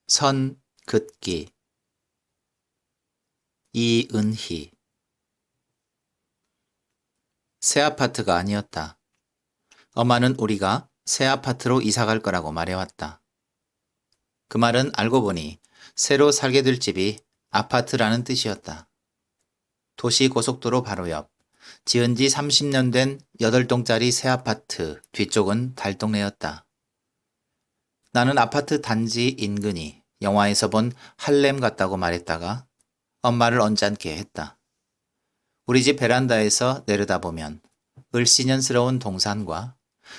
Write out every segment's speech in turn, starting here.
선 긋기. 이은희. 새 아파트가 아니었다. 엄마는 우리가 새 아파트로 이사 갈 거라고 말해왔다. 그 말은 알고 보니 새로 살게 될 집이 아파트라는 뜻이었다. 도시 고속도로 바로 옆, 지은 지 30년 된 8동짜리 새 아파트 뒤쪽은 달동네였다. 나는 아파트 단지 인근이 영화에서 본 할렘 같다고 말했다가 엄마를 언짢게 했다. 우리 집 베란다에서 내려다보면 을씨년스러운 동산과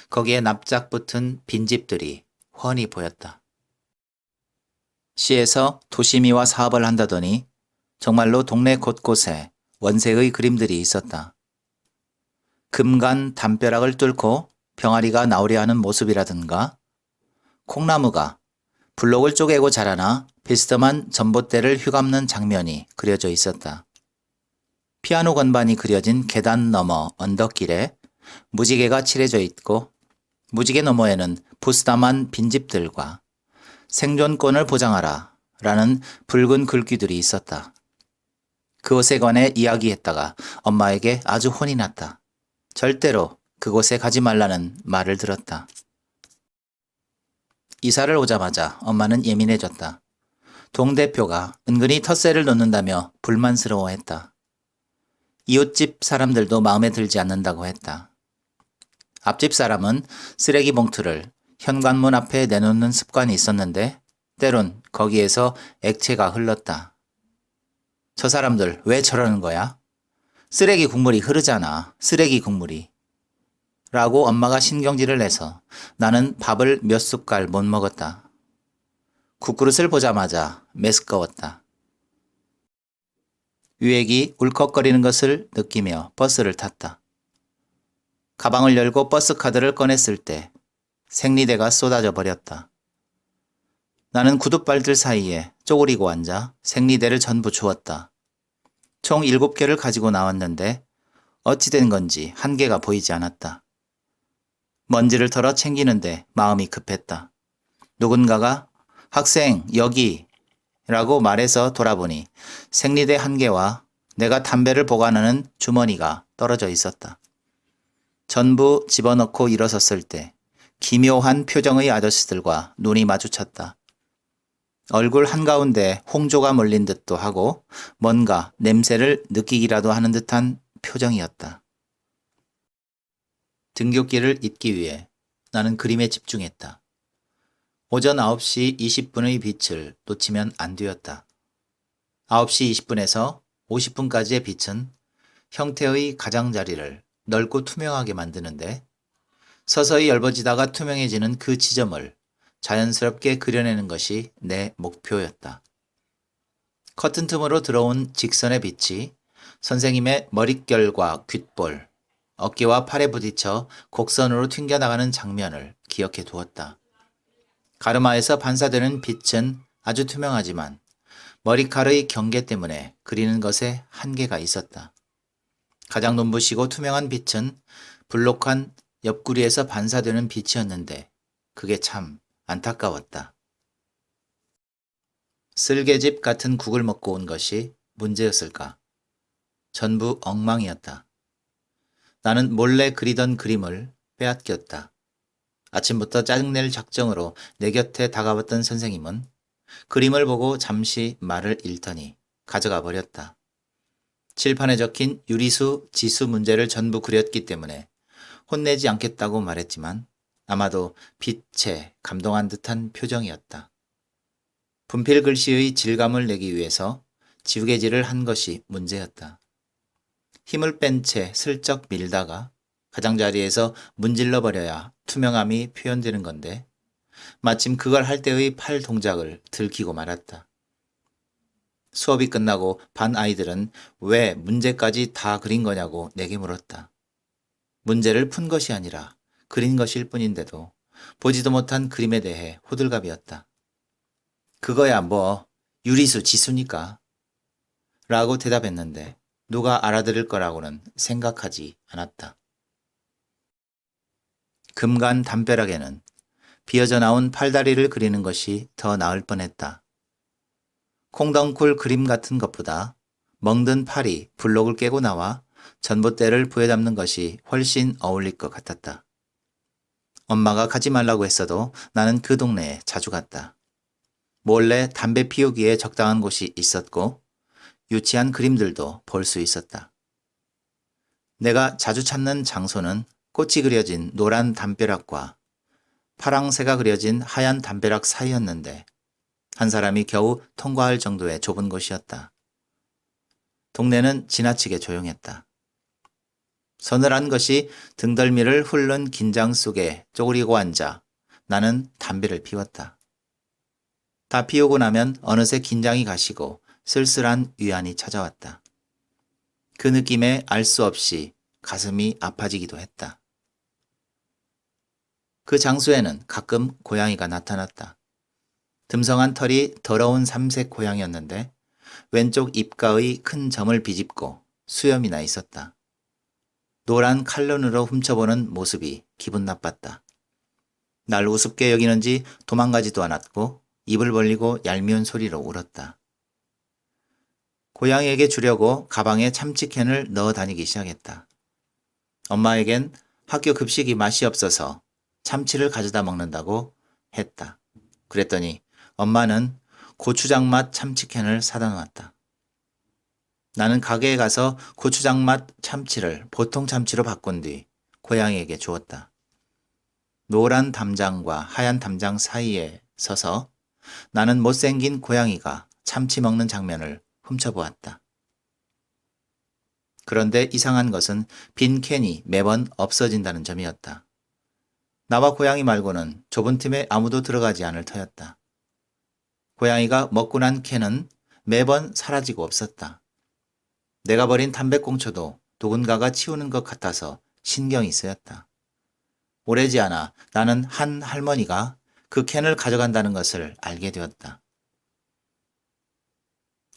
거기에 납작 붙은 빈집들이 훤히 보였다. 시에서 도시미화 사업을 한다더니 정말로 동네 곳곳에 원색의 그림들이 있었다. 금간 담벼락을 뚫고 병아리가 나오려 하는 모습이라든가 콩나무가 블록을 쪼개고 자라나 비스듬한 전봇대를 휘감는 장면이 그려져 있었다. 피아노 건반이 그려진 계단 너머 언덕길에 무지개가 칠해져 있고 무지개 너머에는 부스담한 빈집들과 생존권을 보장하라 라는 붉은 글귀들이 있었다. 그곳에 관해 이야기했다가 엄마에게 아주 혼이 났다. 절대로 그곳에 가지 말라는 말을 들었다. 이사를 오자마자 엄마는 예민해졌다. 동대표가 은근히 텃세를 놓는다며 불만스러워했다. 이웃집 사람들도 마음에 들지 않는다고 했다. 앞집 사람은 쓰레기 봉투를 현관문 앞에 내놓는 습관이 있었는데 때론 거기에서 액체가 흘렀다. 저 사람들 왜 저러는 거야? 쓰레기 국물이 흐르잖아. 쓰레기 국물이. 라고 엄마가 신경질을 내서 나는 밥을 몇 숟갈 못 먹었다. 국그릇을 보자마자 메스꺼웠다. 유액이 울컥거리는 것을 느끼며 버스를 탔다. 가방을 열고 버스 카드를 꺼냈을 때 생리대가 쏟아져 버렸다. 나는 구둣발들 사이에 쪼그리고 앉아 생리대를 전부 주웠다. 총 7개를 가지고 나왔는데 어찌 된 건지 한 개가 보이지 않았다. 먼지를 털어 챙기는데 마음이 급했다. 누군가가 학생 여기 라고 말해서 돌아보니 생리대 1개와 내가 담배를 보관하는 주머니가 떨어져 있었다. 전부 집어넣고 일어섰을 때 기묘한 표정의 아저씨들과 눈이 마주쳤다. 얼굴 한가운데 홍조가 몰린 듯도 하고 뭔가 냄새를 느끼기라도 하는 듯한 표정이었다. 등굣길을 잇기 위해 나는 그림에 집중했다. 오전 9시 20분의 빛을 놓치면 안 되었다. 9시 20분에서 50분까지의 빛은 형태의 가장자리를 넓고 투명하게 만드는데 서서히 엷어지다가 투명해지는 그 지점을 자연스럽게 그려내는 것이 내 목표였다. 커튼 틈으로 들어온 직선의 빛이 선생님의 머릿결과 귓볼, 어깨와 팔에 부딪혀 곡선으로 튕겨나가는 장면을 기억해 두었다. 가르마에서 반사되는 빛은 아주 투명하지만 머리칼의 경계 때문에 그리는 것에 한계가 있었다. 가장 눈부시고 투명한 빛은 불록한 옆구리에서 반사되는 빛이었는데 그게 참 안타까웠다. 쓸개집 같은 국을 먹고 온 것이 문제였을까? 전부 엉망이었다. 나는 몰래 그리던 그림을 빼앗겼다. 아침부터 짜증낼 작정으로 내 곁에 다가왔던 선생님은 그림을 보고 잠시 말을 잃더니 가져가 버렸다. 칠판에 적힌 유리수, 지수 문제를 전부 그렸기 때문에 혼내지 않겠다고 말했지만 아마도 빛에 감동한 듯한 표정이었다. 분필 글씨의 질감을 내기 위해서 지우개질을 한 것이 문제였다. 힘을 뺀 채 슬쩍 밀다가 가장자리에서 문질러 버려야 투명함이 표현되는 건데 마침 그걸 할 때의 팔 동작을 들키고 말았다. 수업이 끝나고 반 아이들은 왜 문제까지 다 그린 거냐고 내게 물었다. 문제를 푼 것이 아니라 그린 것일 뿐인데도 보지도 못한 그림에 대해 호들갑이었다. 그거야 뭐 유리수 지수니까 라고 대답했는데 누가 알아들을 거라고는 생각하지 않았다. 금간 담벼락에는 비어져 나온 팔다리를 그리는 것이 더 나을 뻔했다. 콩덩쿨 그림 같은 것보다 멍든 팔이 블록을 깨고 나와 전봇대를 부여잡는 것이 훨씬 어울릴 것 같았다. 엄마가 가지 말라고 했어도 나는 그 동네에 자주 갔다. 몰래 담배 피우기에 적당한 곳이 있었고 유치한 그림들도 볼 수 있었다. 내가 자주 찾는 장소는 꽃이 그려진 노란 담벼락과 파랑새가 그려진 하얀 담벼락 사이였는데 한 사람이 겨우 통과할 정도의 좁은 곳이었다. 동네는 지나치게 조용했다. 서늘한 것이 등덜미를 훑는 긴장 속에 쪼그리고 앉아 나는 담배를 피웠다. 다 피우고 나면 어느새 긴장이 가시고 쓸쓸한 위안이 찾아왔다. 그 느낌에 알 수 없이 가슴이 아파지기도 했다. 그 장소에는 가끔 고양이가 나타났다. 듬성한 털이 더러운 삼색 고양이였는데 왼쪽 입가의 큰 점을 비집고 수염이 나 있었다. 노란 칼눈으로 훔쳐보는 모습이 기분 나빴다. 날 우습게 여기는지 도망가지도 않았고 입을 벌리고 얄미운 소리로 울었다. 고양이에게 주려고 가방에 참치캔을 넣어 다니기 시작했다. 엄마에겐 학교 급식이 맛이 없어서 참치를 가져다 먹는다고 했다. 그랬더니 엄마는 고추장 맛 참치캔을 사다 놓았다. 나는 가게에 가서 고추장 맛 참치를 보통 참치로 바꾼 뒤 고양이에게 주었다. 노란 담장과 하얀 담장 사이에 서서 나는 못생긴 고양이가 참치 먹는 장면을 훔쳐보았다. 그런데 이상한 것은 빈 캔이 매번 없어진다는 점이었다. 나와 고양이 말고는 좁은 틈에 아무도 들어가지 않을 터였다. 고양이가 먹고 난 캔은 매번 사라지고 없었다. 내가 버린 담배꽁초도 누군가가 치우는 것 같아서 신경이 쓰였다. 오래지 않아 나는 한 할머니가 그 캔을 가져간다는 것을 알게 되었다.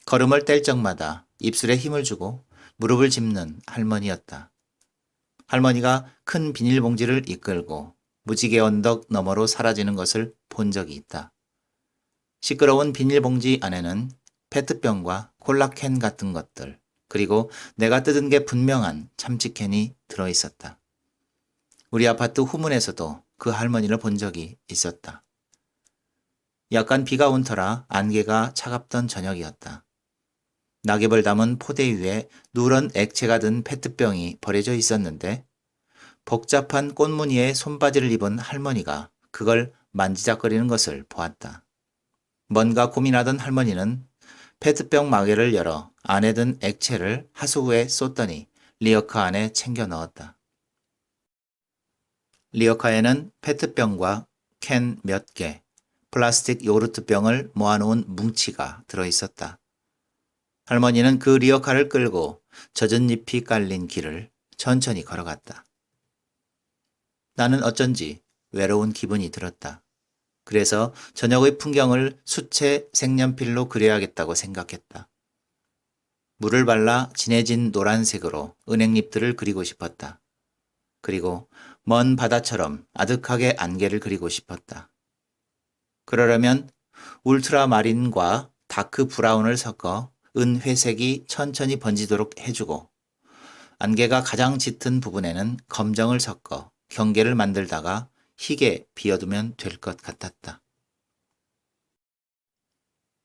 걸음을 뗄 적마다 입술에 힘을 주고 무릎을 짚는 할머니였다. 할머니가 큰 비닐봉지를 이끌고 무지개 언덕 너머로 사라지는 것을 본 적이 있다. 시끄러운 비닐봉지 안에는 페트병과 콜라캔 같은 것들, 그리고 내가 뜯은 게 분명한 참치캔이 들어있었다. 우리 아파트 후문에서도 그 할머니를 본 적이 있었다. 약간 비가 온 터라 안개가 차갑던 저녁이었다. 낙엽을 담은 포대 위에 누런 액체가 든 페트병이 버려져 있었는데 복잡한 꽃무늬의 손바지를 입은 할머니가 그걸 만지작거리는 것을 보았다. 뭔가 고민하던 할머니는 페트병 마개를 열어 안에 든 액체를 하수구에 쏟더니 리어카 안에 챙겨 넣었다. 리어카에는 페트병과 캔 몇 개, 플라스틱 요구르트병을 모아놓은 뭉치가 들어있었다. 할머니는 그 리어카를 끌고 젖은 잎이 깔린 길을 천천히 걸어갔다. 나는 어쩐지 외로운 기분이 들었다. 그래서 저녁의 풍경을 수채 색연필로 그려야겠다고 생각했다. 물을 발라 진해진 노란색으로 은행잎들을 그리고 싶었다. 그리고 먼 바다처럼 아득하게 안개를 그리고 싶었다. 그러려면 울트라마린과 다크 브라운을 섞어 은회색이 천천히 번지도록 해주고 안개가 가장 짙은 부분에는 검정을 섞어 경계를 만들다가 희게 비워두면 될 것 같았다.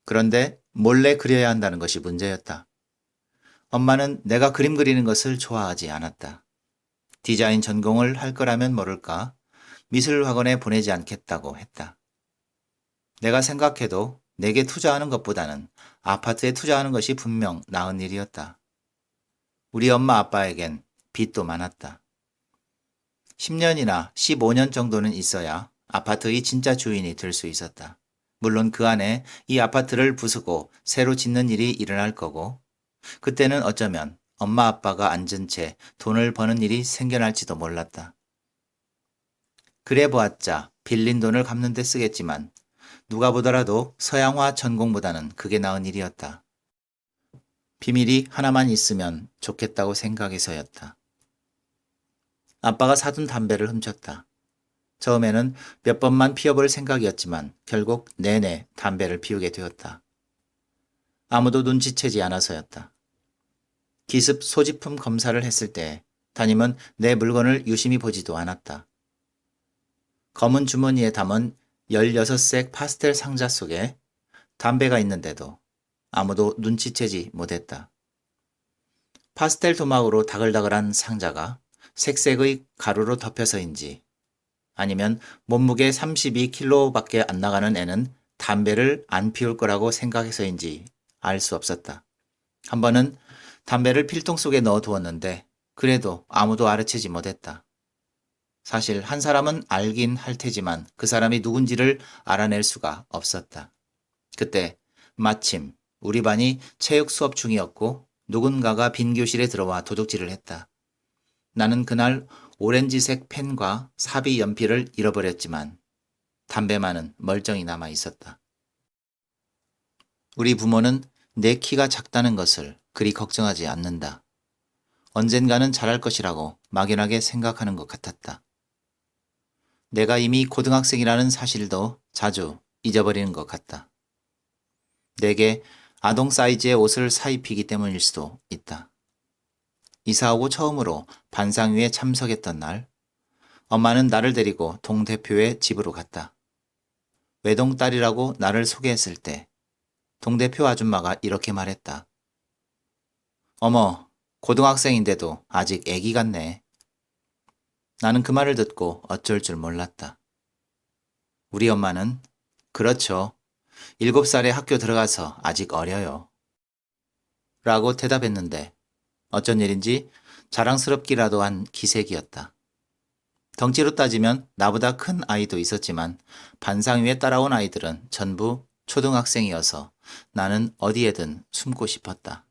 그런데 몰래 그려야 한다는 것이 문제였다. 엄마는 내가 그림 그리는 것을 좋아하지 않았다. 디자인 전공을 할 거라면 모를까 미술학원에 보내지 않겠다고 했다. 내가 생각해도 내게 투자하는 것보다는 아파트에 투자하는 것이 분명 나은 일이었다. 우리 엄마 아빠에겐 빚도 많았다. 10년이나 15년 정도는 있어야 아파트의 진짜 주인이 될 수 있었다. 물론 그 안에 이 아파트를 부수고 새로 짓는 일이 일어날 거고 그때는 어쩌면 엄마 아빠가 앉은 채 돈을 버는 일이 생겨날지도 몰랐다. 그래 보았자 빌린 돈을 갚는 데 쓰겠지만 누가 보더라도 서양화 전공보다는 그게 나은 일이었다. 비밀이 하나만 있으면 좋겠다고 생각해서였다. 아빠가 사둔 담배를 훔쳤다. 처음에는 몇 번만 피워볼 생각이었지만 결국 내내 담배를 피우게 되었다. 아무도 눈치채지 않아서였다. 기습 소지품 검사를 했을 때 담임은 내 물건을 유심히 보지도 않았다. 검은 주머니에 담은 16색 파스텔 상자 속에 담배가 있는데도 아무도 눈치채지 못했다. 파스텔 도막으로 다글다글한 상자가 색색의 가루로 덮여서인지 아니면 몸무게 32kg밖에 안 나가는 애는 담배를 안 피울 거라고 생각해서인지 알 수 없었다. 한 번은 담배를 필통 속에 넣어 두었는데 그래도 아무도 알아채지 못했다. 사실 한 사람은 알긴 할 테지만 그 사람이 누군지를 알아낼 수가 없었다. 그때 마침 우리 반이 체육 수업 중이었고 누군가가 빈 교실에 들어와 도둑질을 했다. 나는 그날 오렌지색 펜과 사비 연필을 잃어버렸지만 담배만은 멀쩡히 남아 있었다. 우리 부모는 내 키가 작다는 것을 그리 걱정하지 않는다. 언젠가는 잘할 것이라고 막연하게 생각하는 것 같았다. 내가 이미 고등학생이라는 사실도 자주 잊어버리는 것 같다. 내게 아동 사이즈의 옷을 사입히기 때문일 수도 있다. 이사 오고 처음으로 반상회에 참석했던 날, 엄마는 나를 데리고 동대표의 집으로 갔다. 외동딸이라고 나를 소개했을 때 동대표 아줌마가 이렇게 말했다. 어머, 고등학생인데도 아직 애기 같네. 나는 그 말을 듣고 어쩔 줄 몰랐다. 우리 엄마는 그렇죠. 7살에 학교 들어가서 아직 어려요. 라고 대답했는데 어쩐 일인지 자랑스럽기라도 한 기색이었다. 덩치로 따지면 나보다 큰 아이도 있었지만 반상위에 따라온 아이들은 전부 초등학생이어서 나는 어디에든 숨고 싶었다.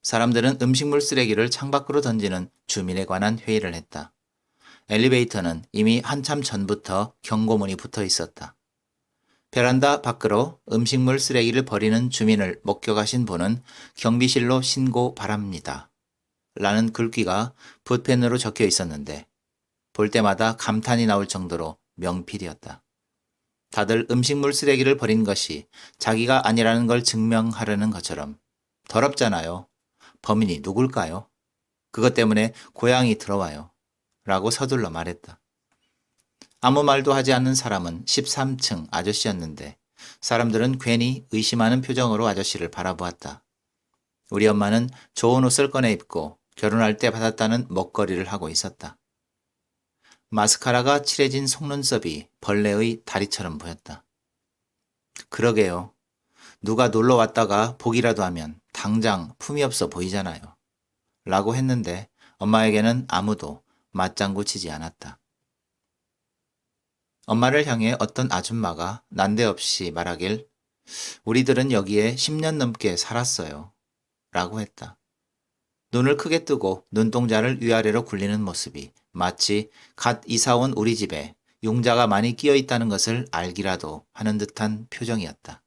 사람들은 음식물 쓰레기를 창밖으로 던지는 주민에 관한 회의를 했다. 엘리베이터는 이미 한참 전부터 경고문이 붙어 있었다. 베란다 밖으로 음식물 쓰레기를 버리는 주민을 목격하신 분은 경비실로 신고 바랍니다. 라는 글귀가 붓펜으로 적혀 있었는데 볼 때마다 감탄이 나올 정도로 명필이었다. 다들 음식물 쓰레기를 버린 것이 자기가 아니라는 걸 증명하려는 것처럼 더럽잖아요. 범인이 누굴까요? 그것 때문에 고향이 들어와요. 라고 서둘러 말했다. 아무 말도 하지 않는 사람은 13층 아저씨였는데 사람들은 괜히 의심하는 표정으로 아저씨를 바라보았다. 우리 엄마는 좋은 옷을 꺼내 입고 결혼할 때 받았다는 먹거리를 하고 있었다. 마스카라가 칠해진 속눈썹이 벌레의 다리처럼 보였다. 그러게요. 누가 놀러 왔다가 보기라도 하면 당장 품이 없어 보이잖아요. 라고 했는데 엄마에게는 아무도 맞장구 치지 않았다. 엄마를 향해 어떤 아줌마가 난데없이 말하길 우리들은 여기에 10년 넘게 살았어요. 라고 했다. 눈을 크게 뜨고 눈동자를 위아래로 굴리는 모습이 마치 갓 이사 온 우리 집에 융자가 많이 끼어 있다는 것을 알기라도 하는 듯한 표정이었다.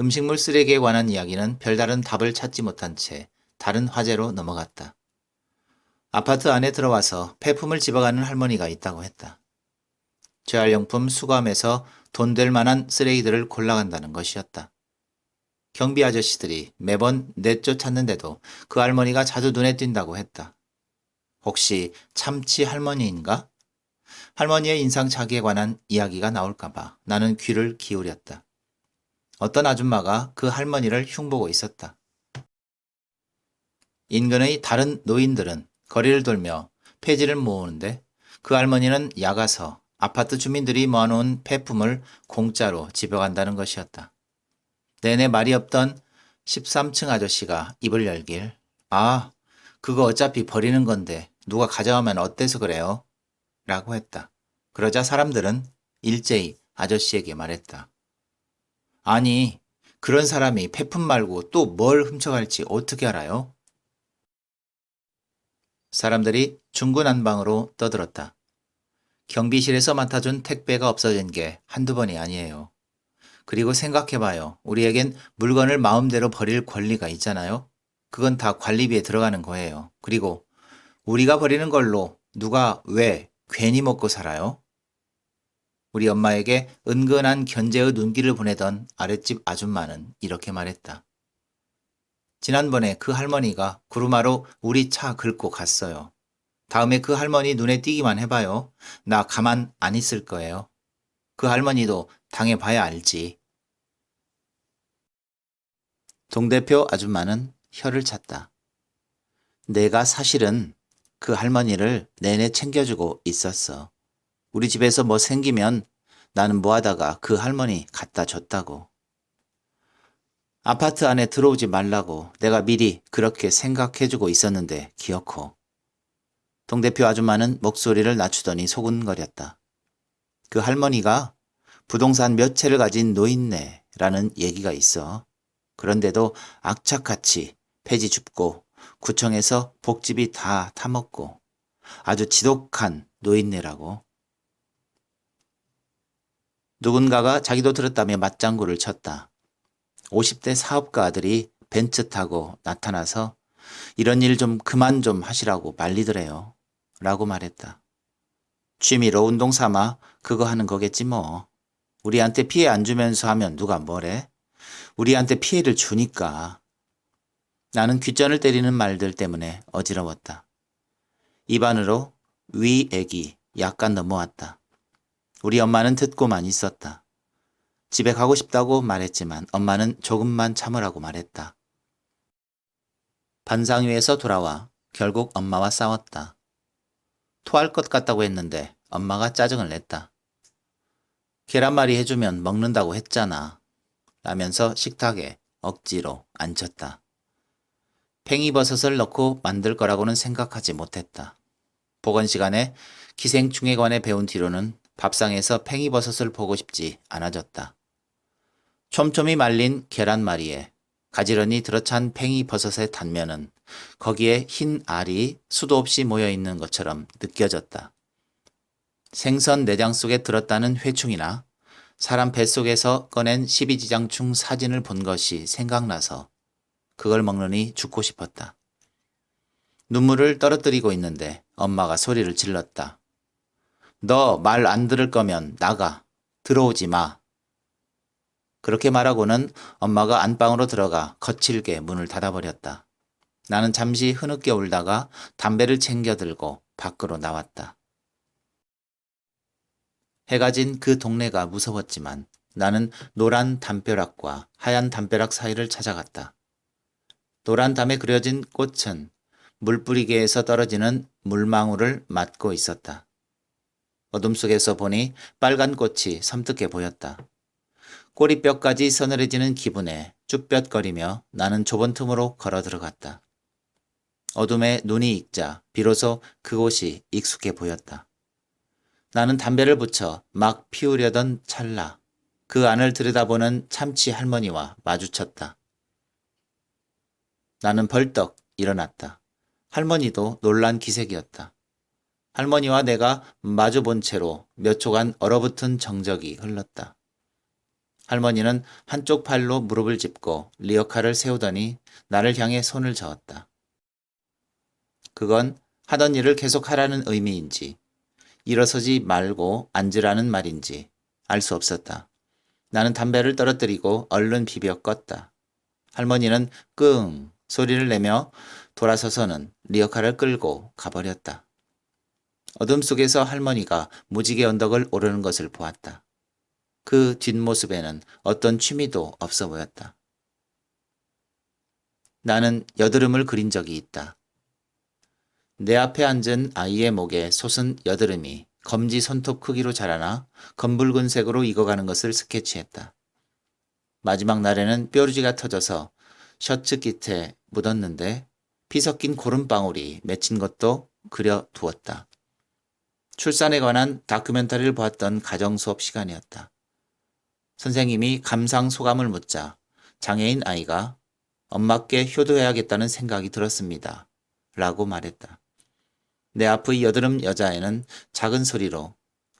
음식물 쓰레기에 관한 이야기는 별다른 답을 찾지 못한 채 다른 화제로 넘어갔다. 아파트 안에 들어와서 폐품을 집어가는 할머니가 있다고 했다. 재활용품 수거함에서 돈 될 만한 쓰레기들을 골라간다는 것이었다. 경비 아저씨들이 매번 내쫓았는데도 그 할머니가 자주 눈에 띈다고 했다. 혹시 참치 할머니인가? 할머니의 인상착의에 관한 이야기가 나올까봐 나는 귀를 기울였다. 어떤 아줌마가 그 할머니를 흉보고 있었다. 인근의 다른 노인들은 거리를 돌며 폐지를 모으는데 그 할머니는 야가서 아파트 주민들이 모아놓은 폐품을 공짜로 집어간다는 것이었다. 내내 말이 없던 13층 아저씨가 입을 열길 아, 그거 어차피 버리는 건데 누가 가져가면 어때서 그래요? 라고 했다. 그러자 사람들은 일제히 아저씨에게 말했다. 아니, 그런 사람이 폐품 말고 또 뭘 훔쳐갈지 어떻게 알아요? 사람들이 중구난방으로 떠들었다. 경비실에서 맡아준 택배가 없어진 게 한두 번이 아니에요. 그리고 생각해봐요. 우리에겐 물건을 마음대로 버릴 권리가 있잖아요. 그건 다 관리비에 들어가는 거예요. 그리고 우리가 버리는 걸로 누가 왜 괜히 먹고 살아요? 우리 엄마에게 은근한 견제의 눈길을 보내던 아랫집 아줌마는 이렇게 말했다. 지난번에 그 할머니가 구루마로 우리 차 긁고 갔어요. 다음에 그 할머니 눈에 띄기만 해봐요. 나 가만 안 있을 거예요. 그 할머니도 당해봐야 알지. 동대표 아줌마는 혀를 찼다. 내가 사실은 그 할머니를 내내 챙겨주고 있었어. 우리 집에서 뭐 생기면 나는 뭐 하다가 그 할머니 갖다 줬다고. 아파트 안에 들어오지 말라고 내가 미리 그렇게 생각해주고 있었는데 기어코. 동대표 아줌마는 목소리를 낮추더니 소근거렸다. 그 할머니가 부동산 몇 채를 가진 노인네라는 얘기가 있어. 그런데도 악착같이 폐지 줍고 구청에서 복집이 다 타먹고 아주 지독한 노인네라고. 누군가가 자기도 들었다며 맞장구를 쳤다. 50대 사업가 아들이 벤츠 타고 나타나서 이런 일 좀 그만 좀 하시라고 말리더래요. 라고 말했다. 취미로 운동 삼아 그거 하는 거겠지 뭐. 우리한테 피해 안 주면서 하면 누가 뭐래? 우리한테 피해를 주니까. 나는 귓전을 때리는 말들 때문에 어지러웠다. 입안으로 위액이 약간 넘어왔다. 우리 엄마는 듣고만 있었다. 집에 가고 싶다고 말했지만 엄마는 조금만 참으라고 말했다. 반상 위에서 돌아와 결국 엄마와 싸웠다. 토할 것 같다고 했는데 엄마가 짜증을 냈다. 계란말이 해주면 먹는다고 했잖아. 라면서 식탁에 억지로 앉혔다. 팽이버섯을 넣고 만들 거라고는 생각하지 못했다. 보건 시간에 기생충에 관해 배운 뒤로는 밥상에서 팽이버섯을 보고 싶지 않아졌다. 촘촘히 말린 계란말이에 가지런히 들어찬 팽이버섯의 단면은 거기에 흰 알이 수도 없이 모여있는 것처럼 느껴졌다. 생선 내장 속에 들었다는 회충이나 사람 뱃속에서 꺼낸 십이지장충 사진을 본 것이 생각나서 그걸 먹느니 죽고 싶었다. 눈물을 떨어뜨리고 있는데 엄마가 소리를 질렀다. 너 말 안 들을 거면 나가. 들어오지 마. 그렇게 말하고는 엄마가 안방으로 들어가 거칠게 문을 닫아버렸다. 나는 잠시 흐느껴 울다가 담배를 챙겨 들고 밖으로 나왔다. 해가 진 그 동네가 무서웠지만 나는 노란 담벼락과 하얀 담벼락 사이를 찾아갔다. 노란 담에 그려진 꽃은 물뿌리개에서 떨어지는 물망울을 맞고 있었다. 어둠 속에서 보니 빨간 꽃이 섬뜩해 보였다. 꼬리뼈까지 서늘해지는 기분에 쭈뼛거리며 나는 좁은 틈으로 걸어 들어갔다. 어둠에 눈이 익자 비로소 그곳이 익숙해 보였다. 나는 담배를 붙여 막 피우려던 찰나 그 안을 들여다보는 참치 할머니와 마주쳤다. 나는 벌떡 일어났다. 할머니도 놀란 기색이었다. 할머니와 내가 마주 본 채로 몇 초간 얼어붙은 정적이 흘렀다. 할머니는 한쪽 팔로 무릎을 짚고 리어카를 세우더니 나를 향해 손을 저었다. 그건 하던 일을 계속하라는 의미인지 일어서지 말고 앉으라는 말인지 알 수 없었다. 나는 담배를 떨어뜨리고 얼른 비벼 껐다. 할머니는 끙 소리를 내며 돌아서서는 리어카를 끌고 가버렸다. 어둠 속에서 할머니가 무지개 언덕을 오르는 것을 보았다. 그 뒷모습에는 어떤 취미도 없어 보였다. 나는 여드름을 그린 적이 있다. 내 앞에 앉은 아이의 목에 솟은 여드름이 검지 손톱 크기로 자라나 검붉은색으로 익어가는 것을 스케치했다. 마지막 날에는 뾰루지가 터져서 셔츠 깃에 묻었는데 피 섞인 고름방울이 맺힌 것도 그려두었다. 출산에 관한 다큐멘터리를 보았던 가정수업 시간이었다. 선생님이 감상 소감을 묻자 장애인 아이가 엄마께 효도해야겠다는 생각이 들었습니다. 라고 말했다. 내 앞의 여드름 여자애는 작은 소리로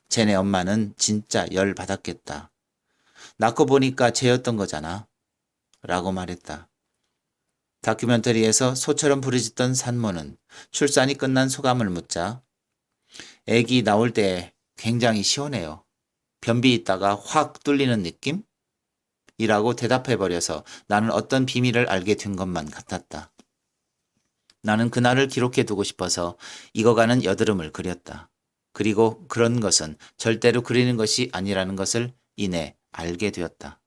쟤네 엄마는 진짜 열 받았겠다. 낳고 보니까 쟤였던 거잖아. 라고 말했다. 다큐멘터리에서 소처럼 부르짖던 산모는 출산이 끝난 소감을 묻자 애기 나올 때 굉장히 시원해요. 변비 있다가 확 뚫리는 느낌? 이라고 대답해버려서 나는 어떤 비밀을 알게 된 것만 같았다. 나는 그날을 기록해두고 싶어서 익어가는 여드름을 그렸다. 그리고 그런 것은 절대로 그리는 것이 아니라는 것을 이내 알게 되었다.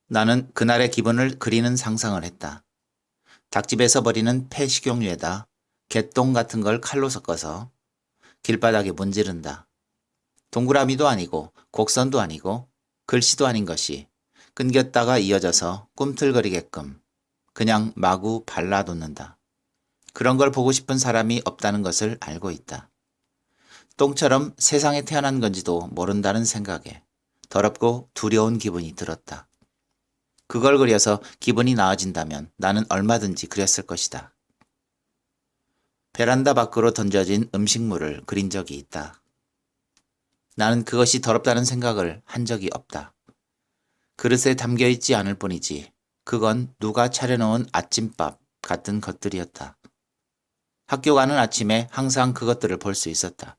나는 그날의 기분을 그리는 상상을 했다. 닭집에서 버리는 폐식용유에다 개똥 같은 걸 칼로 섞어서 길바닥에 문지른다. 동그라미도 아니고 곡선도 아니고 글씨도 아닌 것이 끊겼다가 이어져서 꿈틀거리게끔 그냥 마구 발라놓는다. 그런 걸 보고 싶은 사람이 없다는 것을 알고 있다. 똥처럼 세상에 태어난 건지도 모른다는 생각에 더럽고 두려운 기분이 들었다. 그걸 그려서 기분이 나아진다면 나는 얼마든지 그렸을 것이다. 베란다 밖으로 던져진 음식물을 그린 적이 있다. 나는 그것이 더럽다는 생각을 한 적이 없다. 그릇에 담겨있지 않을 뿐이지 그건 누가 차려놓은 아침밥 같은 것들이었다. 학교 가는 아침에 항상 그것들을 볼 수 있었다.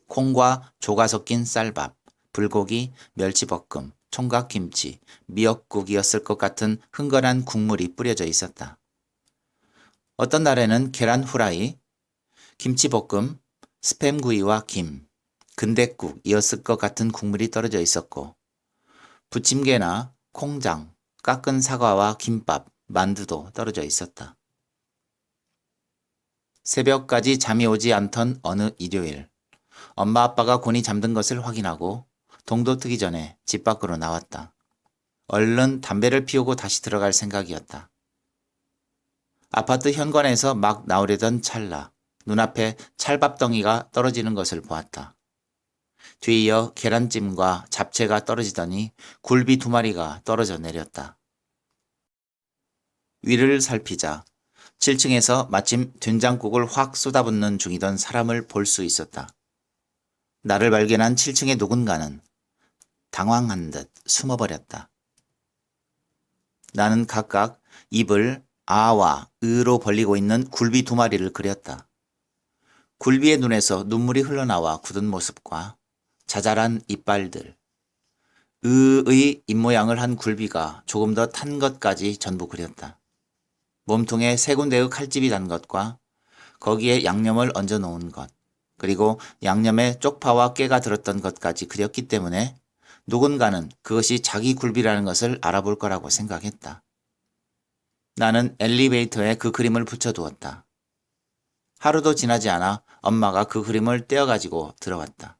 콩과 조가 섞인 쌀밥, 불고기, 멸치볶음, 총각김치, 미역국이었을 것 같은 흥건한 국물이 뿌려져 있었다. 어떤 날에는 계란 후라이, 김치볶음, 스팸구이와 김, 근대국이었을 것 같은 국물이 떨어져 있었고 부침개나 콩장, 깎은 사과와 김밥, 만두도 떨어져 있었다. 새벽까지 잠이 오지 않던 어느 일요일, 엄마 아빠가 곤히 잠든 것을 확인하고 동도 트기 전에 집 밖으로 나왔다. 얼른 담배를 피우고 다시 들어갈 생각이었다. 아파트 현관에서 막 나오려던 찰나 눈앞에 찰밥덩이가 떨어지는 것을 보았다. 뒤이어 계란찜과 잡채가 떨어지더니 굴비 2마리가 떨어져 내렸다. 위를 살피자 7층에서 마침 된장국을 확 쏟아붓는 중이던 사람을 볼 수 있었다. 나를 발견한 7층의 누군가는 당황한 듯 숨어버렸다. 나는 각각 입을 아와 으로 벌리고 있는 굴비 2마리를 그렸다. 굴비의 눈에서 눈물이 흘러나와 굳은 모습과 자잘한 이빨들, 으의 입모양을 한 굴비가 조금 더 탄 것까지 전부 그렸다. 몸통에 3군데의 칼집이 난 것과 거기에 양념을 얹어 놓은 것, 그리고 양념에 쪽파와 깨가 들었던 것까지 그렸기 때문에 누군가는 그것이 자기 굴비라는 것을 알아볼 거라고 생각했다. 나는 엘리베이터에 그 그림을 붙여두었다. 하루도 지나지 않아 엄마가 그 그림을 떼어가지고 들어왔다.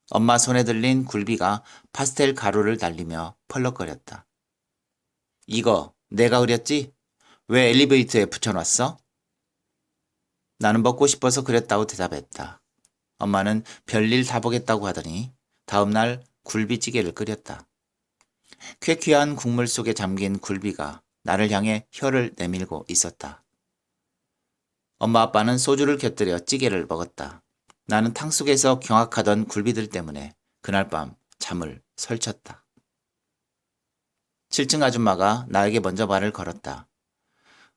엄마 손에 들린 굴비가 파스텔 가루를 달리며 펄럭거렸다. 이거 내가 그렸지? 왜 엘리베이터에 붙여놨어? 나는 먹고 싶어서 그렸다고 대답했다. 엄마는 별일 다 보겠다고 하더니 다음날 굴비찌개를 끓였다. 쾌쾌한 국물 속에 잠긴 굴비가 나를 향해 혀를 내밀고 있었다. 엄마 아빠는 소주를 곁들여 찌개를 먹었다. 나는 탕 속에서 경악하던 굴비들 때문에 그날 밤 잠을 설쳤다. 7층 아줌마가 나에게 먼저 말을 걸었다.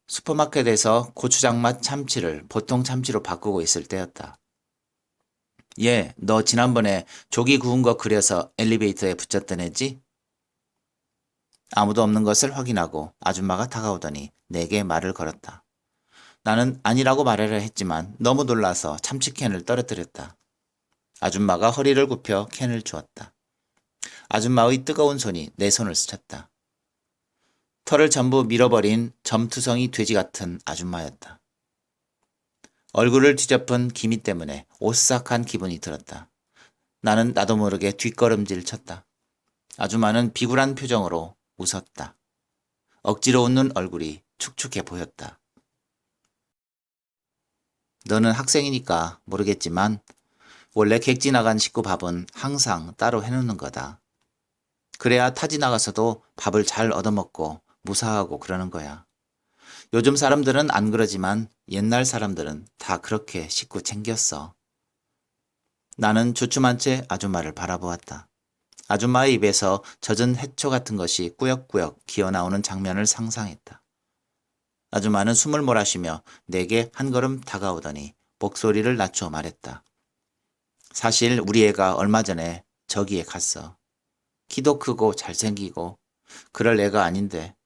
슈퍼마켓에서 고추장 맛 참치를 보통 참치로 바꾸고 있을 때였다. 얘, 너 지난번에 조기 구운 거 그려서 엘리베이터에 붙였던 애지? 아무도 없는 것을 확인하고 아줌마가 다가오더니 내게 말을 걸었다. 나는 아니라고 말하려 했지만 너무 놀라서 참치캔을 떨어뜨렸다. 아줌마가 허리를 굽혀 캔을 주었다. 아줌마의 뜨거운 손이 내 손을 스쳤다. 털을 전부 밀어버린 점투성이 돼지 같은 아줌마였다. 얼굴을 뒤덮은 기미 때문에 오싹한 기분이 들었다. 나는 나도 모르게 뒷걸음질 쳤다. 아줌마는 비굴한 표정으로 웃었다. 억지로 웃는 얼굴이 축축해 보였다. 너는 학생이니까 모르겠지만 원래 객지 나간 식구 밥은 항상 따로 해놓는 거다. 그래야 타지 나가서도 밥을 잘 얻어먹고 무사하고 그러는 거야. 요즘 사람들은 안 그러지만 옛날 사람들은 다 그렇게 식구 챙겼어. 나는 주춤한 채 아줌마를 바라보았다. 아줌마의 입에서 젖은 해초 같은 것이 꾸역꾸역 기어나오는 장면을 상상했다. 아줌마는 숨을 몰아쉬며 내게 한 걸음 다가오더니 목소리를 낮춰 말했다. 사실 우리 애가 얼마 전에 저기에 갔어. 키도 크고 잘생기고 그럴 애가 아닌데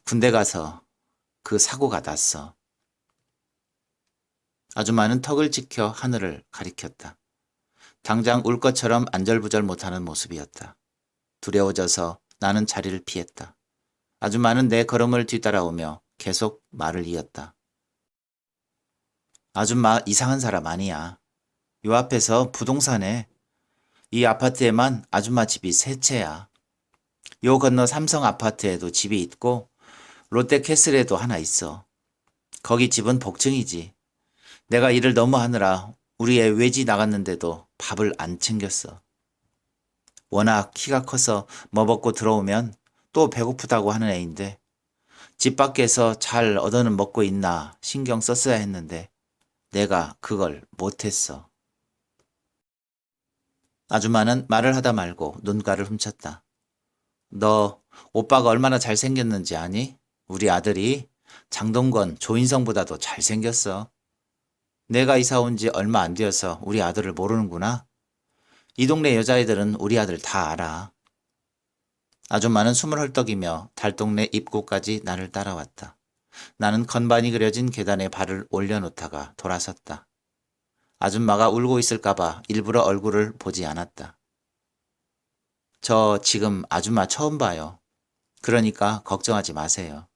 군대 가서 그 사고가 났어. 아줌마는 턱을 지켜 하늘을 가리켰다. 당장 울 것처럼 안절부절 못하는 모습이었다. 두려워져서 나는 자리를 피했다. 아줌마는 내 걸음을 뒤따라오며 계속 말을 이었다. 아줌마 이상한 사람 아니야. 요 앞에서 부동산에 이 아파트에만 아줌마 집이 세 채야. 요 건너 삼성 아파트에도 집이 있고 롯데캐슬에도 하나 있어. 거기 집은 복층이지. 내가 일을 너무 하느라 우리 애 외지 나갔는데도 밥을 안 챙겼어. 워낙 키가 커서 뭐 먹고 들어오면 또 배고프다고 하는 애인데 집 밖에서 잘 얻어는 먹고 있나 신경 썼어야 했는데 내가 그걸 못했어. 아줌마는 말을 하다 말고 눈가를 훔쳤다. 너 오빠가 얼마나 잘생겼는지 아니? 우리 아들이 장동건, 조인성보다도 잘생겼어. 내가 이사 온 지 얼마 안 되어서 우리 아들을 모르는구나. 이 동네 여자애들은 우리 아들 다 알아. 아줌마는 숨을 헐떡이며 달동네 입구까지 나를 따라왔다. 나는 건반이 그려진 계단에 발을 올려놓다가 돌아섰다. 아줌마가 울고 있을까봐 일부러 얼굴을 보지 않았다. 저 지금 아줌마 처음 봐요. 그러니까 걱정하지 마세요.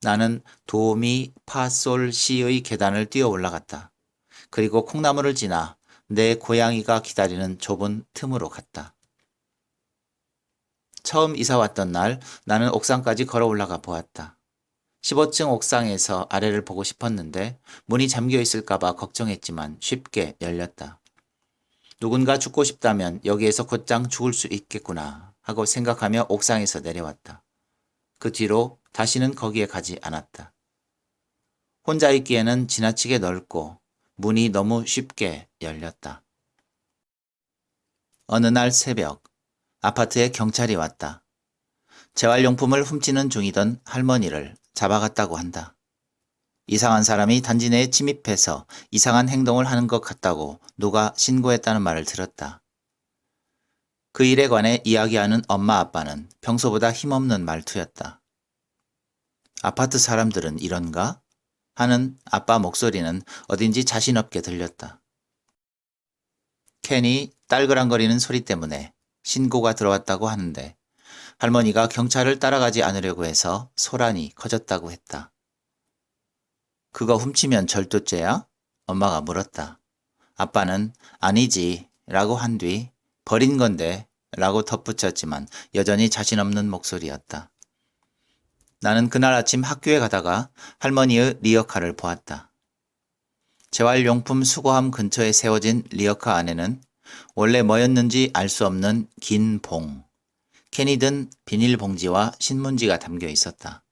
나는 도미 파솔 시의 계단을 뛰어 올라갔다. 그리고 콩나물을 지나 내 고양이가 기다리는 좁은 틈으로 갔다. 처음 이사 왔던 날 나는 옥상까지 걸어 올라가 보았다. 15층 옥상에서 아래를 보고 싶었는데 문이 잠겨 있을까봐 걱정했지만 쉽게 열렸다. 누군가 죽고 싶다면 여기에서 곧장 죽을 수 있겠구나 하고 생각하며 옥상에서 내려왔다. 그 뒤로 다시는 거기에 가지 않았다. 혼자 있기에는 지나치게 넓고 문이 너무 쉽게 열렸다. 어느 날 새벽 아파트에 경찰이 왔다. 재활용품을 훔치는 중이던 할머니를 잡아갔다고 한다. 이상한 사람이 단지 내에 침입해서 이상한 행동을 하는 것 같다고 누가 신고했다는 말을 들었다. 그 일에 관해 이야기하는 엄마 아빠는 평소보다 힘없는 말투였다. 아파트 사람들은 이런가? 하는 아빠 목소리는 어딘지 자신 없게 들렸다. 캔이 딸그랑거리는 소리 때문에 신고가 들어왔다고 하는데 할머니가 경찰을 따라가지 않으려고 해서 소란이 커졌다고 했다. 그거 훔치면 절도죄야? 엄마가 물었다. 아빠는 아니지 라고 한 뒤 버린 건데 라고 덧붙였지만 여전히 자신 없는 목소리였다. 나는 그날 아침 학교에 가다가 할머니의 리어카를 보았다. 재활용품 수거함 근처에 세워진 리어카 안에는 원래 뭐였는지 알 수 없는 긴 봉, 캔이 든 비닐봉지와 신문지가 담겨 있었다.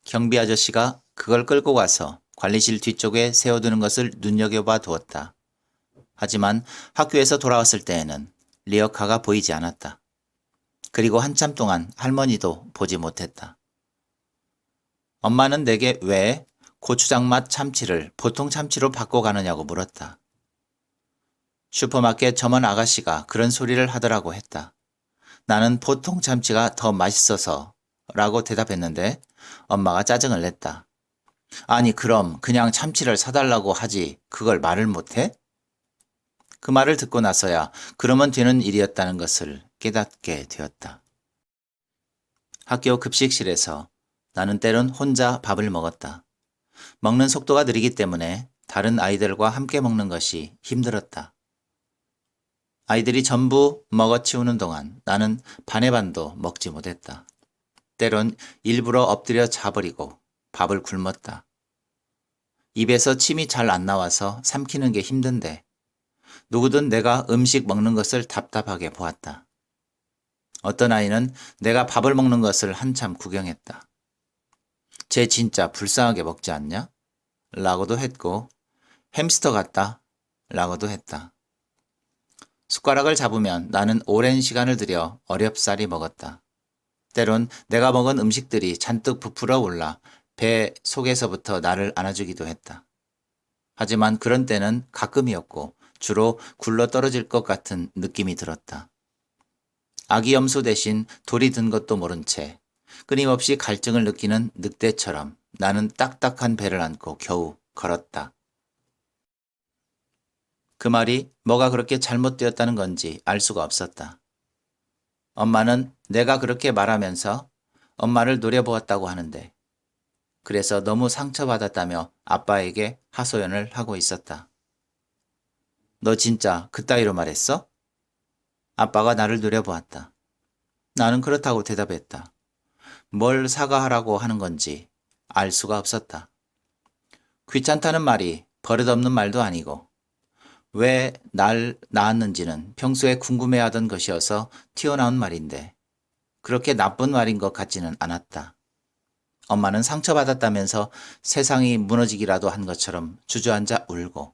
경비 아저씨가 그걸 끌고 가서 관리실 뒤쪽에 세워두는 것을 눈여겨봐 두었다. 하지만 학교에서 돌아왔을 때에는 리어카가 보이지 않았다. 그리고 한참 동안 할머니도 보지 못했다. 엄마는 내게 왜 고추장 맛 참치를 보통 참치로 바꿔가느냐고 물었다. 슈퍼마켓 점원 아가씨가 그런 소리를 하더라고 했다. 나는 보통 참치가 더 맛있어서 라고 대답했는데 엄마가 짜증을 냈다. 아니 그럼 그냥 참치를 사달라고 하지 그걸 말을 못해? 그 말을 듣고 나서야 그러면 되는 일이었다는 것을 깨닫게 되었다. 학교 급식실에서 나는 때론 혼자 밥을 먹었다. 먹는 속도가 느리기 때문에 다른 아이들과 함께 먹는 것이 힘들었다. 아이들이 전부 먹어치우는 동안 나는 반의 반도 먹지 못했다. 때론 일부러 엎드려 자버리고 밥을 굶었다. 입에서 침이 잘 안 나와서 삼키는 게 힘든데 누구든 내가 음식 먹는 것을 답답하게 보았다. 어떤 아이는 내가 밥을 먹는 것을 한참 구경했다. 쟤 진짜 불쌍하게 먹지 않냐? 라고도 했고 햄스터 같다? 라고도 했다. 숟가락을 잡으면 나는 오랜 시간을 들여 어렵사리 먹었다. 때론 내가 먹은 음식들이 잔뜩 부풀어 올라 배 속에서부터 나를 안아주기도 했다. 하지만 그런 때는 가끔이었고 주로 굴러 떨어질 것 같은 느낌이 들었다. 아기 염소 대신 돌이 든 것도 모른 채 끊임없이 갈증을 느끼는 늑대처럼 나는 딱딱한 배를 안고 겨우 걸었다. 그 말이 뭐가 그렇게 잘못되었다는 건지 알 수가 없었다. 엄마는 내가 그렇게 말하면서 엄마를 노려보았다고 하는데 그래서 너무 상처받았다며 아빠에게 하소연을 하고 있었다. 너 진짜 그따위로 말했어? 아빠가 나를 노려보았다. 나는 그렇다고 대답했다. 뭘 사과하라고 하는 건지 알 수가 없었다. 귀찮다는 말이 버릇없는 말도 아니고 왜 날 낳았는지는 평소에 궁금해하던 것이어서 튀어나온 말인데 그렇게 나쁜 말인 것 같지는 않았다. 엄마는 상처받았다면서 세상이 무너지기라도 한 것처럼 주저앉아 울고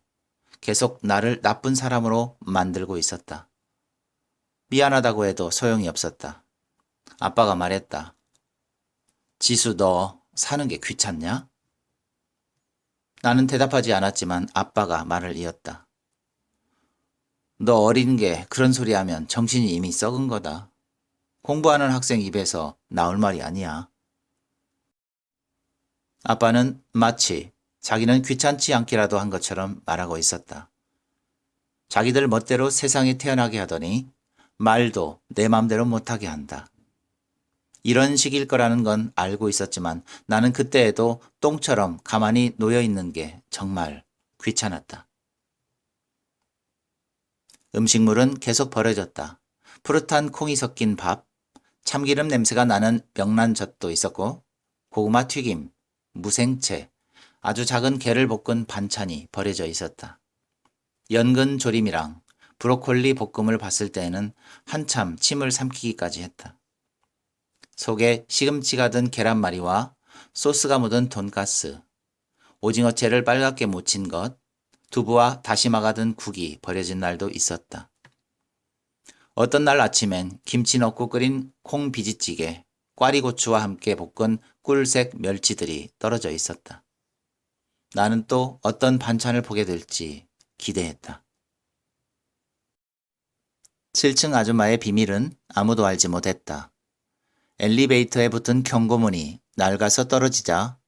계속 나를 나쁜 사람으로 만들고 있었다. 미안하다고 해도 소용이 없었다. 아빠가 말했다. 지수, 너 사는 게 귀찮냐? 나는 대답하지 않았지만 아빠가 말을 이었다. 너 어린 게 그런 소리 하면 정신이 이미 썩은 거다. 공부하는 학생 입에서 나올 말이 아니야. 아빠는 마치 자기는 귀찮지 않기라도 한 것처럼 말하고 있었다. 자기들 멋대로 세상에 태어나게 하더니 말도 내 맘대로 못하게 한다. 이런 식일 거라는 건 알고 있었지만 나는 그때에도 똥처럼 가만히 놓여 있는 게 정말 귀찮았다. 음식물은 계속 버려졌다. 푸릇한 콩이 섞인 밥, 참기름 냄새가 나는 명란젓도 있었고 고구마 튀김, 무생채, 아주 작은 게를 볶은 반찬이 버려져 있었다. 연근 조림이랑 브로콜리 볶음을 봤을 때에는 한참 침을 삼키기까지 했다. 속에 시금치가 든 계란말이와 소스가 묻은 돈가스, 오징어채를 빨갛게 무친 것, 두부와 다시마가 든 국이 버려진 날도 있었다. 어떤 날 아침엔 김치 넣고 끓인 콩 비지찌개, 꽈리고추와 함께 볶은 꿀색 멸치들이 떨어져 있었다. 나는 또 어떤 반찬을 보게 될지 기대했다. 7층 아줌마의 비밀은 아무도 알지 못했다. 엘리베이터에 붙은 경고문이 낡아서 떨어지자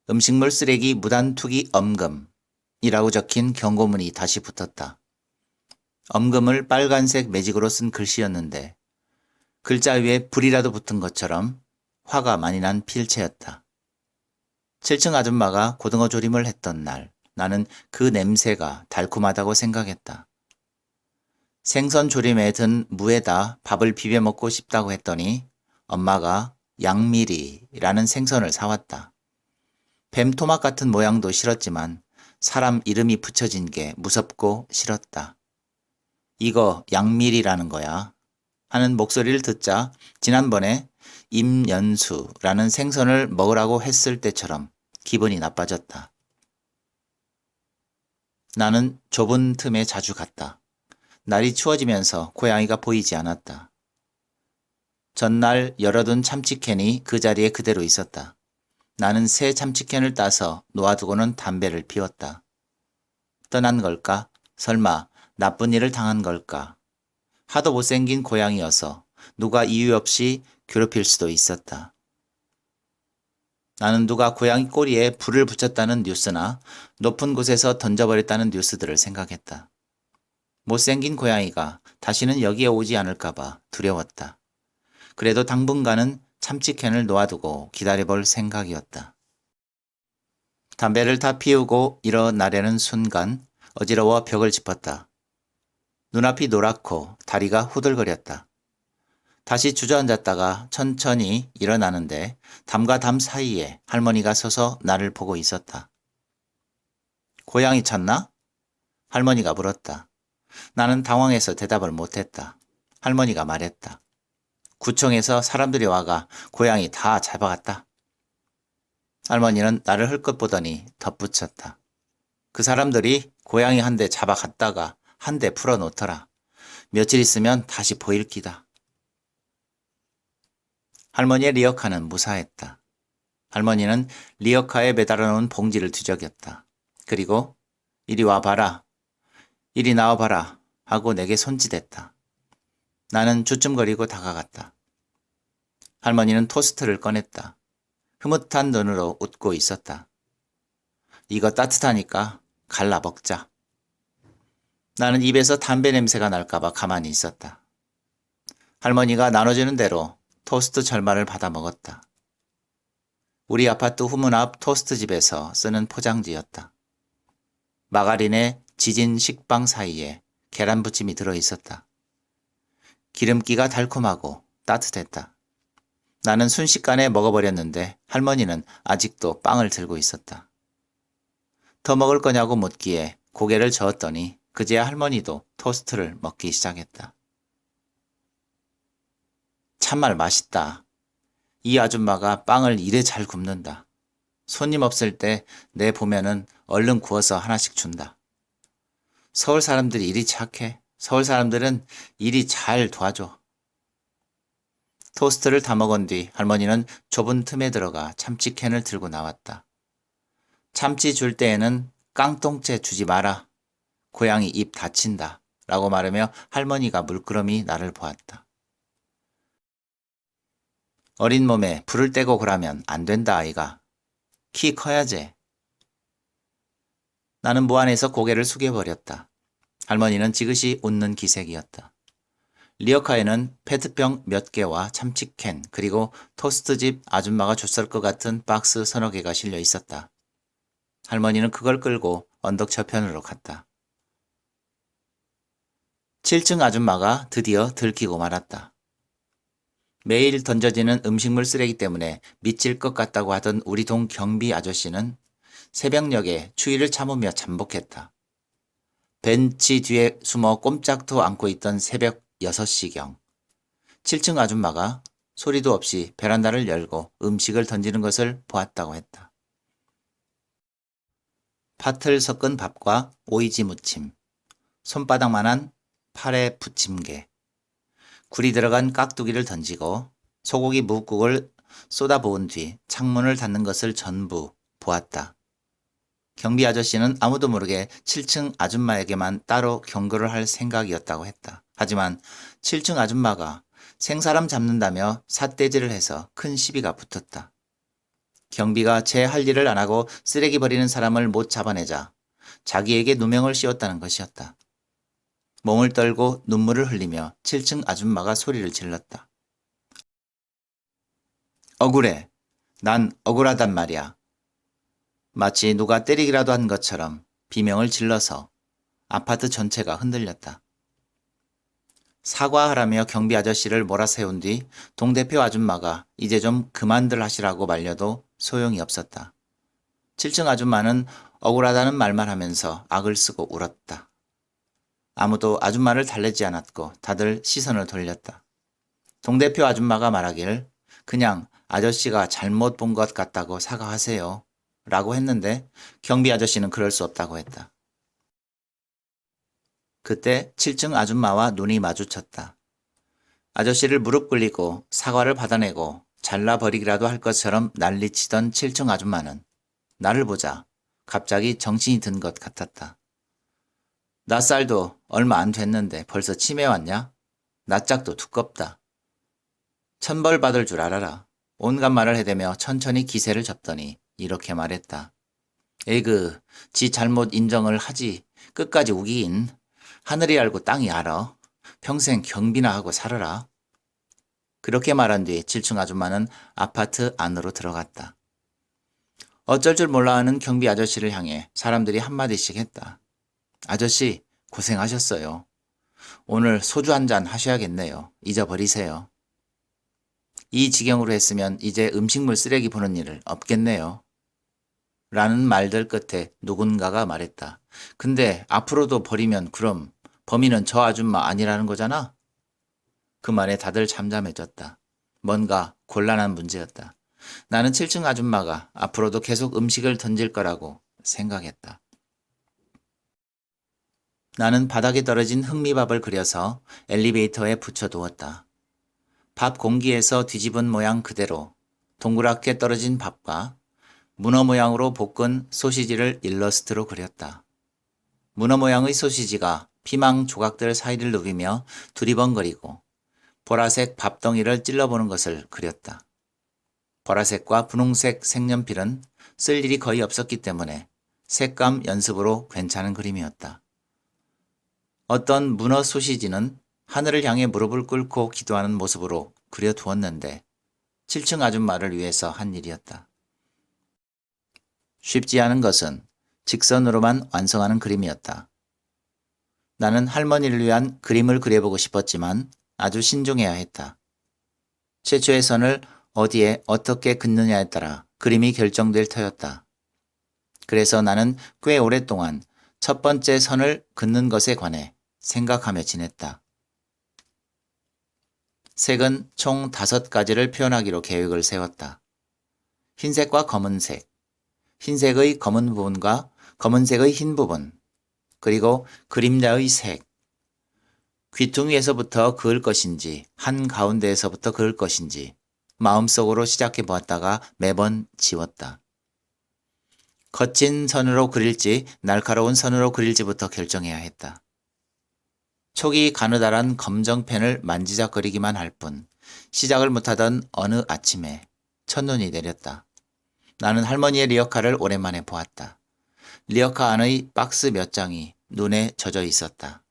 음식물 쓰레기 무단 투기 엄금이라고 적힌 경고문이 다시 붙었다. 엄금을 빨간색 매직으로 쓴 글씨였는데 글자 위에 불이라도 붙은 것처럼 화가 많이 난 필체였다. 7층 아줌마가 고등어 조림을 했던 날 나는 그 냄새가 달콤하다고 생각했다. 생선 조림에 든 무에다 밥을 비벼 먹고 싶다고 했더니 엄마가 양미리라는 생선을 사왔다. 뱀토막 같은 모양도 싫었지만 사람 이름이 붙여진 게 무섭고 싫었다. 이거 양미리라는 거야 하는 목소리를 듣자 지난번에 임연수라는 생선을 먹으라고 했을 때처럼 기분이 나빠졌다. 나는 좁은 틈에 자주 갔다. 날이 추워지면서 고양이가 보이지 않았다. 전날 열어둔 참치캔이 그 자리에 그대로 있었다. 나는 새 참치캔을 따서 놓아두고는 담배를 피웠다. 떠난 걸까? 설마 나쁜 일을 당한 걸까? 하도 못생긴 고양이여서 누가 이유 없이 괴롭힐 수도 있었다. 나는 누가 고양이 꼬리에 불을 붙였다는 뉴스나 높은 곳에서 던져버렸다는 뉴스들을 생각했다. 못생긴 고양이가 다시는 여기에 오지 않을까봐 두려웠다. 그래도 당분간은 참치캔을 놓아두고 기다려볼 생각이었다. 담배를 다 피우고 일어나려는 순간 어지러워 벽을 짚었다. 눈앞이 노랗고 다리가 후들거렸다. 다시 주저앉았다가 천천히 일어나는데 담과 담 사이에 할머니가 서서 나를 보고 있었다. 고양이 찾나? 할머니가 물었다. 나는 당황해서 대답을 못했다. 할머니가 말했다. 구청에서 사람들이 와가 고양이 다 잡아갔다. 할머니는 나를 흘끗 보더니 덧붙였다. 그 사람들이 고양이 한 대 잡아갔다가 한 대 풀어놓더라. 며칠 있으면 다시 보일 기다. 할머니의 리어카는 무사했다. 할머니는 리어카에 매달아 놓은 봉지를 뒤적였다. 그리고 이리 와봐라. 이리 나와봐라. 하고 내게 손짓했다. 나는 주춤거리고 다가갔다. 할머니는 토스트를 꺼냈다. 흐뭇한 눈으로 웃고 있었다. 이거 따뜻하니까 갈라 먹자. 나는 입에서 담배 냄새가 날까봐 가만히 있었다. 할머니가 나눠주는 대로 토스트 절반을 받아 먹었다. 우리 아파트 후문 앞 토스트 집에서 쓰는 포장지였다. 마가린에 지진 식빵 사이에 계란 부침이 들어있었다. 기름기가 달콤하고 따뜻했다. 나는 순식간에 먹어버렸는데 할머니는 아직도 빵을 들고 있었다. 더 먹을 거냐고 묻기에 고개를 저었더니 그제야 할머니도 토스트를 먹기 시작했다. 참말 맛있다. 이 아줌마가 빵을 이래 잘 굽는다. 손님 없을 때 내 보면은 얼른 구워서 하나씩 준다. 서울 사람들이 이리 착해. 서울 사람들은 일이 잘 도와줘. 토스트를 다 먹은 뒤 할머니는 좁은 틈에 들어가 참치캔을 들고 나왔다. 참치 줄 때에는 깡통째 주지 마라. 고양이 입 다친다. 라고 말하며 할머니가 물끄러미 나를 보았다. 어린 몸에 불을 떼고 그러면 안 된다 아이가. 키 커야지. 나는 무안해서 고개를 숙여버렸다. 할머니는 지그시 웃는 기색이었다. 리어카에는 페트병 몇 개와 참치캔 그리고 토스트집 아줌마가 줬을 것 같은 박스 서너 개가 실려 있었다. 할머니는 그걸 끌고 언덕 저편으로 갔다. 7층 아줌마가 드디어 들키고 말았다. 매일 던져지는 음식물 쓰레기 때문에 미칠 것 같다고 하던 우리 동 경비 아저씨는 새벽녘에 추위를 참으며 잠복했다. 벤치 뒤에 숨어 꼼짝도 않고 있던 새벽 6시경 7층 아줌마가 소리도 없이 베란다를 열고 음식을 던지는 것을 보았다고 했다. 팥을 섞은 밥과 오이지 무침, 손바닥만한 파래 부침개, 굴이 들어간 깍두기를 던지고 소고기 뭇국을 쏟아부은 뒤 창문을 닫는 것을 전부 보았다. 경비 아저씨는 아무도 모르게 7층 아줌마에게만 따로 경고를 할 생각이었다고 했다. 하지만 7층 아줌마가 생사람 잡는다며 삿대질을 해서 큰 시비가 붙었다. 경비가 제 할 일을 안 하고 쓰레기 버리는 사람을 못 잡아내자 자기에게 누명을 씌웠다는 것이었다. 몸을 떨고 눈물을 흘리며 7층 아줌마가 소리를 질렀다. 억울해. 난 억울하단 말이야. 마치 누가 때리기라도 한 것처럼 비명을 질러서 아파트 전체가 흔들렸다. 사과하라며 경비 아저씨를 몰아세운 뒤 동대표 아줌마가 이제 좀 그만들 하시라고 말려도 소용이 없었다. 7층 아줌마는 억울하다는 말만 하면서 악을 쓰고 울었다. 아무도 아줌마를 달래지 않았고 다들 시선을 돌렸다. 동대표 아줌마가 말하길 그냥 아저씨가 잘못 본 것 같다고 사과하세요. 라고 했는데 경비 아저씨는 그럴 수 없다고 했다. 그때 7층 아줌마와 눈이 마주쳤다. 아저씨를 무릎 꿇리고 사과를 받아내고 잘라버리기라도 할 것처럼 난리치던 7층 아줌마는 나를 보자 갑자기 정신이 든 것 같았다. 낯살도 얼마 안 됐는데 벌써 치매 왔냐? 낯짝도 두껍다. 천벌 받을 줄 알아라. 온갖 말을 해대며 천천히 기세를 잡더니 이렇게 말했다. 에그, 지 잘못 인정을 하지. 끝까지 우기긴. 하늘이 알고 땅이 알아. 평생 경비나 하고 살아라. 그렇게 말한 뒤 7층 아줌마는 아파트 안으로 들어갔다. 어쩔 줄 몰라 하는 경비 아저씨를 향해 사람들이 한마디씩 했다. 아저씨, 고생하셨어요. 오늘 소주 한잔 하셔야겠네요. 잊어버리세요. 이 지경으로 했으면 이제 음식물 쓰레기 보는 일을 없겠네요. 라는 말들 끝에 누군가가 말했다. 근데 앞으로도 버리면 그럼 범인은 저 아줌마 아니라는 거잖아? 그 말에 다들 잠잠해졌다. 뭔가 곤란한 문제였다. 나는 7층 아줌마가 앞으로도 계속 음식을 던질 거라고 생각했다. 나는 바닥에 떨어진 흑미밥을 그려서 엘리베이터에 붙여두었다. 밥 공기에서 뒤집은 모양 그대로 동그랗게 떨어진 밥과 문어 모양으로 볶은 소시지를 일러스트로 그렸다. 문어 모양의 소시지가 피망 조각들 사이를 누비며 두리번거리고 보라색 밥덩이를 찔러보는 것을 그렸다. 보라색과 분홍색 색연필은 쓸 일이 거의 없었기 때문에 색감 연습으로 괜찮은 그림이었다. 어떤 문어 소시지는 하늘을 향해 무릎을 꿇고 기도하는 모습으로 그려두었는데 7층 아줌마를 위해서 한 일이었다. 쉽지 않은 것은 직선으로만 완성하는 그림이었다. 나는 할머니를 위한 그림을 그려보고 싶었지만 아주 신중해야 했다. 최초의 선을 어디에 어떻게 긋느냐에 따라 그림이 결정될 터였다. 그래서 나는 꽤 오랫동안 첫 번째 선을 긋는 것에 관해 생각하며 지냈다. 색은 총 5가지를 표현하기로 계획을 세웠다. 흰색과 검은색, 흰색의 검은 부분과 검은색의 흰 부분, 그리고 그림자의 색, 귀퉁이에서부터 그을 것인지 한가운데에서부터 그을 것인지 마음속으로 시작해 보았다가 매번 지웠다. 거친 선으로 그릴지 날카로운 선으로 그릴지부터 결정해야 했다. 촉이 가느다란 검정펜을 만지작거리기만 할 뿐 시작을 못하던 어느 아침에 첫눈이 내렸다. 나는 할머니의 리어카를 오랜만에 보았다. 리어카 안의 박스 몇 장이 눈에 젖어 있었다.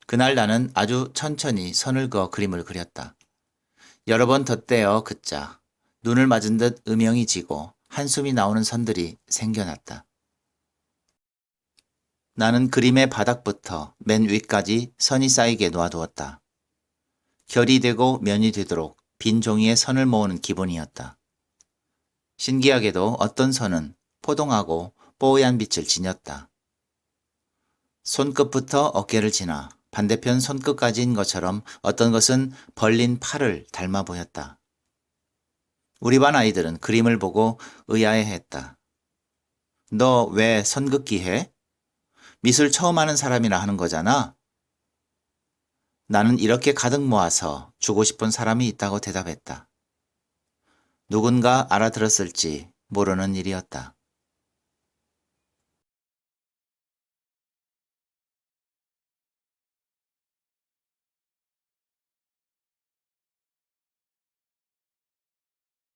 그날 나는 아주 천천히 선을 그어 그림을 그렸다. 여러 번 덧대어 긋자 눈을 맞은 듯 음영이 지고 한숨이 나오는 선들이 생겨났다. 나는 그림의 바닥부터 맨 위까지 선이 쌓이게 놓아두었다. 결이 되고 면이 되도록 빈 종이에 선을 모으는 기분이었다. 신기하게도 어떤 선은 포동하고 뽀얀 빛을 지녔다. 손끝부터 어깨를 지나 반대편 손끝까지인 것처럼 어떤 것은 벌린 팔을 닮아 보였다. 우리 반 아이들은 그림을 보고 의아해했다. 너 왜 선긋기 해? 미술 처음 하는 사람이라 하는 거잖아? 나는 이렇게 가득 모아서 주고 싶은 사람이 있다고 대답했다. 누군가 알아들었을지 모르는 일이었다.